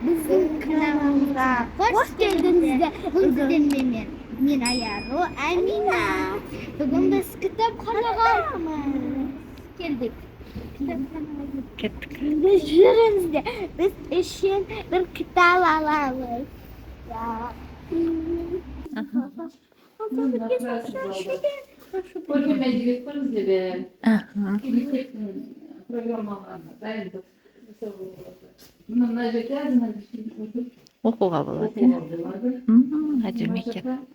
Bizim kanalımıza hoş geldiniz. Ben Ayaru Amina. Bugün biz kitapxonaga keldik. Jurimizde biz için bir kitap alamiz. Koca meclis yaparız ya be. Programmalarına dayandık. Bunlar geldin Оқуға болады. Әдемі екен.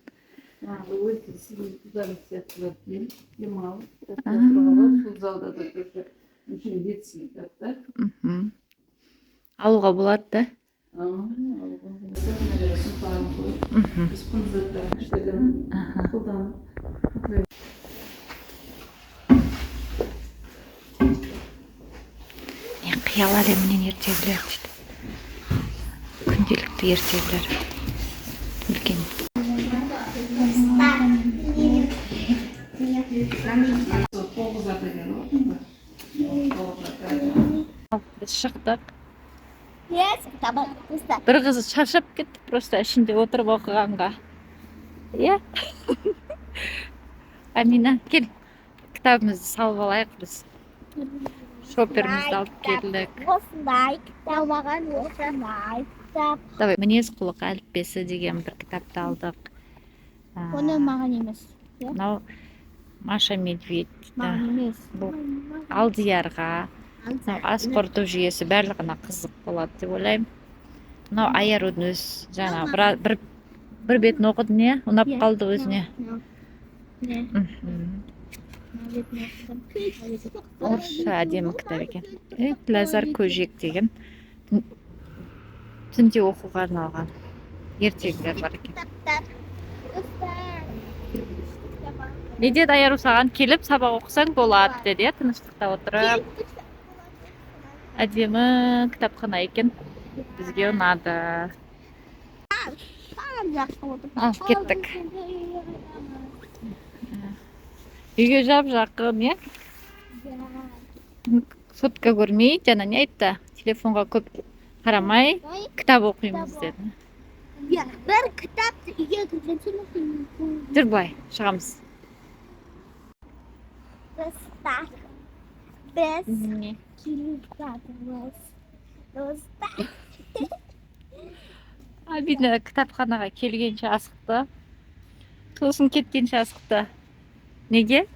Алуға болады да. Мен қиял әлемінен ертегілер дейді. Күнделікті ертегілер. Үлкен. Біз шықтық. Бір қызы шаршап кетті, просто ішінде отырып оқығанға. Иә? Амина, кел. Кітабымызды салып алайық біз. Шоперімізді алып келдік. Осындай кітап алған, осындай кітап. Давай, мінез құлық әліппесі деген бір кітапты алдық. Оны маған емес. Мынау Маша Медведь. Маған емес. Бұл Алдиярға. Асқорту жүйесі барлығына қызық болады деп ойлаймын. Мынау Аярудың өз жаңа бір бетін оқыдың, не? Ұнап қалды өзіне. Орысша әдемі кітап екен. Лазар көжек деген түнде оқуға арналған ертегілер бар екен. Не деді Аяру саған? Келіп сабақ оқысаң болады деді, тыныштықта отырып. Әдемі кітапхана екен. Бізге ұнады. Ал, кеттік. Үйге жап жақын, не? Сотка көрмей, жана не айтты? Телефонға көп қарамай, кітап оқимыз деді. Bir kitap үйге кіргенше оқимыз. Жүр былай, шығамыз. Biz достар. Амина кітапханаға келгенше асықты. Сосын кеткенше асықты. Неге?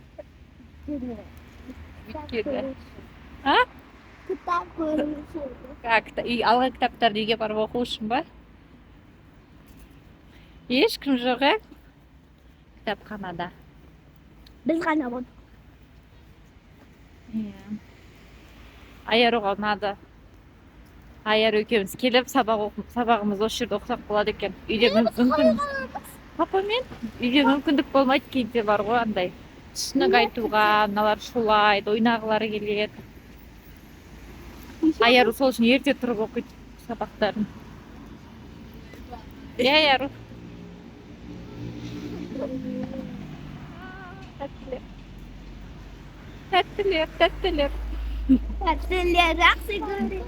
Өйткені. А? Kitap görüşürüz. Алған кітаптарды үйге барып оқу үшін ба? Ешкім жоқ, ә? Кітапханада. Biz ғана болдық. Аяруға ұнады. Аяр екеуміз келіп сабағымыз осы жерде оқысақ болады екен. Үйде папамен үйде мүмкіндік болмайды, кейде бар ғой андай. Түсінік айтуға, мыналар шулайды, ойнағылары келеді. Аяру сол үшін ерте тұрып оқиды сабақтарын. Аяру. Тәттілер. Тәттілер, жақсы көреді.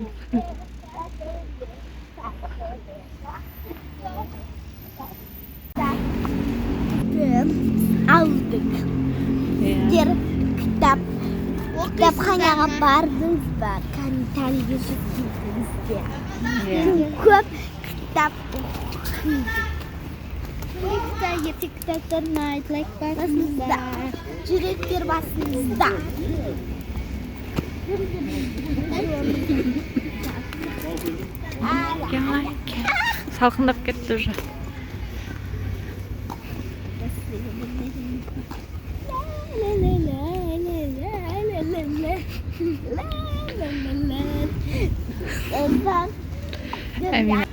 Aldık. Sizler kitapxonaga bardınız mı? Tanışıp gittiniz. Ko'p kitap o'qiydik. Kitaplarni aytlik basingizda. Jureklar basingizda. Салқындап кетті уже. Амина.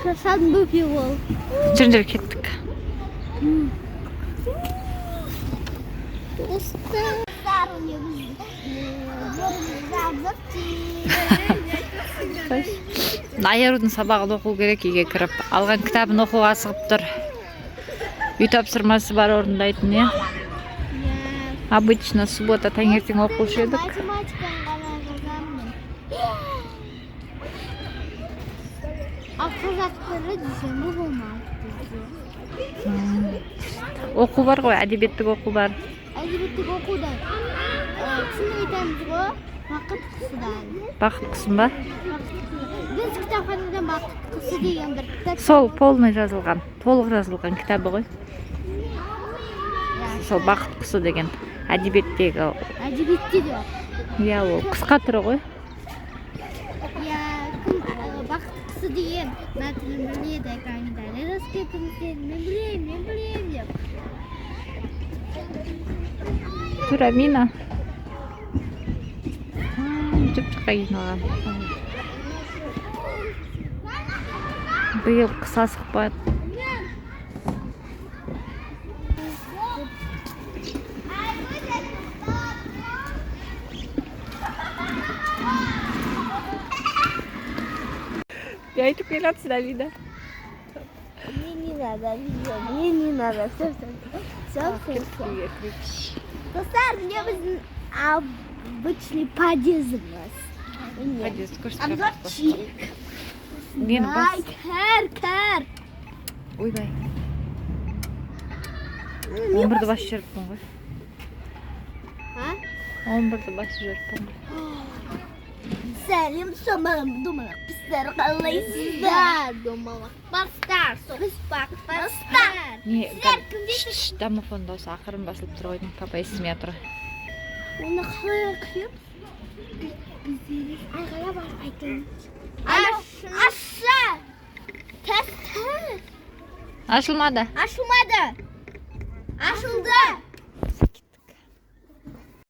Şaşan bu yol. Жүрдер кеттік. Dostlar Айарудың сабағын оқу керек, үйге кіріп. Алған кітабын оқуға асығыптыр. Үй тапсырмасы бар орындайтын, е? Обычно суббота таңертең оқушы едік. Ақпараттары дүйсенбі болмайды. Оқу бар ғой, әдебиеттік оқу бар. Әдебиеттік оқуда түсінік айтамыз ғой, бақыт құсыдан. Бақыт құсын ба? Біз кітапханадан бақыт құсы деген бір кітап. Сол полный жазылған, толық жазылған кітабы ғой. Сол бақыт құсы деген әдебиеттегі. Әдебиетте де бар. Иә, ол қысқа түрі ғой. Иә, бақыт құсы деген мәтінін біледі, комментарий жазып кетіңіздер. Мен білемін деп. Турамина. Жүпшіқа киінген. Биыл қыс асықпайды. Я айтып келатсың, Алина. Мне не надо, мне не надо. Все. Достар, мне біздің обычный подъездіміз. Подъезд, көрсетіп Обзорчик. Мені бас. Кәр. Ойбай. 11-ді басып жүріппін ғой. 11-ді басып жүріппін ғой. Сәлем, сомалым, думалақ, біздер қалайсыздар? Думалақ, бастар, соғыс бастар. Не, домофон дауысы ақырын басылып тұр ғой, папа естімей тұр. Оны қалай қиып? Айғала бар айтын. Ашы! Тәс. Ашылмады. Ашылмады. Ашылды.